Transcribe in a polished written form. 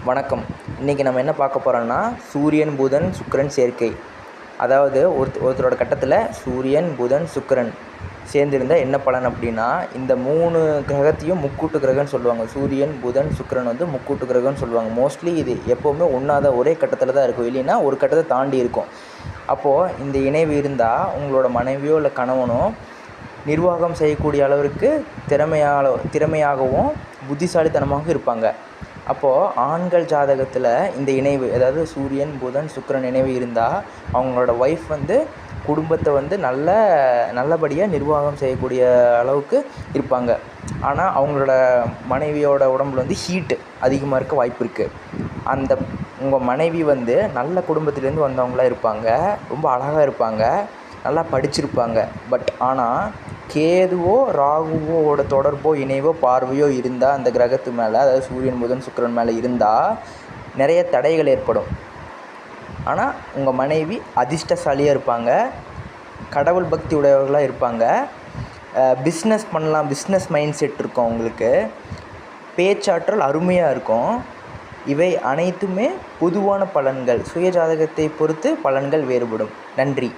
வணக்கம். இன்றைக்கி நம்ம என்ன பார்க்க போகிறோம்னா சூரியன் புதன் சுக்கிரன் சேர்க்கை. அதாவது ஒருத்தரோட கட்டத்தில் சூரியன் புதன் சுக்கிரன் சேர்ந்திருந்தால் என்ன பலன் அப்படின்னா, இந்த 3 கிரகத்தையும் முக்கூட்டு கிரகம்னு சொல்லுவாங்க. சூரியன் புதன் சுக்கிரன் வந்து முக்கூட்டு கிரகம்னு சொல்லுவாங்க. மோஸ்ட்லி இது எப்போவுமே ஒன்றாத ஒரே கட்டத்தில் தான் இருக்கும், இல்லைன்னா ஒரு கட்டத்தை தாண்டி இருக்கும். அப்போது இந்த இணைவு இருந்தால் உங்களோட மனைவியோ இல்லை கணவனோ நிர்வாகம் செய்யக்கூடிய அளவிற்கு திறமையாகவும் புத்திசாலித்தனமாகவும் இருப்பாங்க. அப்போது ஆண்கள் ஜாதகத்தில் இந்த இணைவு, அதாவது சூரியன் புதன் சுக்கிரன் இணைவு இருந்தால் அவங்களோட ஒய்ஃப் வந்து குடும்பத்தை வந்து நல்லபடியாக நிர்வாகம் செய்யக்கூடிய அளவுக்கு இருப்பாங்க. ஆனால் அவங்களோட மனைவியோட உடம்புல வந்து ஹீட்டு அதிகமாக இருக்க வாய்ப்பு இருக்குது. உங்கள் மனைவி வந்து நல்ல குடும்பத்துலேருந்து வந்தவங்களாக இருப்பாங்க, ரொம்ப அழகாக இருப்பாங்க, நல்லா படிச்சிருப்பாங்க. ஆனால் கேதுவோ ராகுவோட தொடர்போ இணைவோ பார்வையோ இருந்தால் அந்த கிரகத்து மேலே, அதாவது சூரியன் புதன் சுக்கிரன் மேலே இருந்தால் நிறைய தடைகள் ஏற்படும். ஆனால் உங்கள் மனைவி அதிர்ஷ்டசாலியாக இருப்பாங்க, கடவுள் பக்தி உடையவர்களாக இருப்பாங்க, பிஸ்னஸ் பண்ணலாம், பிஸ்னஸ் மைண்ட் செட் இருக்கும் அவங்களுக்கு, பேச்சாற்றல் அருமையாக இருக்கும். இவை அனைத்துமே பொதுவான பலன்கள். சுய ஜாதகத்தை பொறுத்து பலன்கள் வேறுபடும். நன்றி.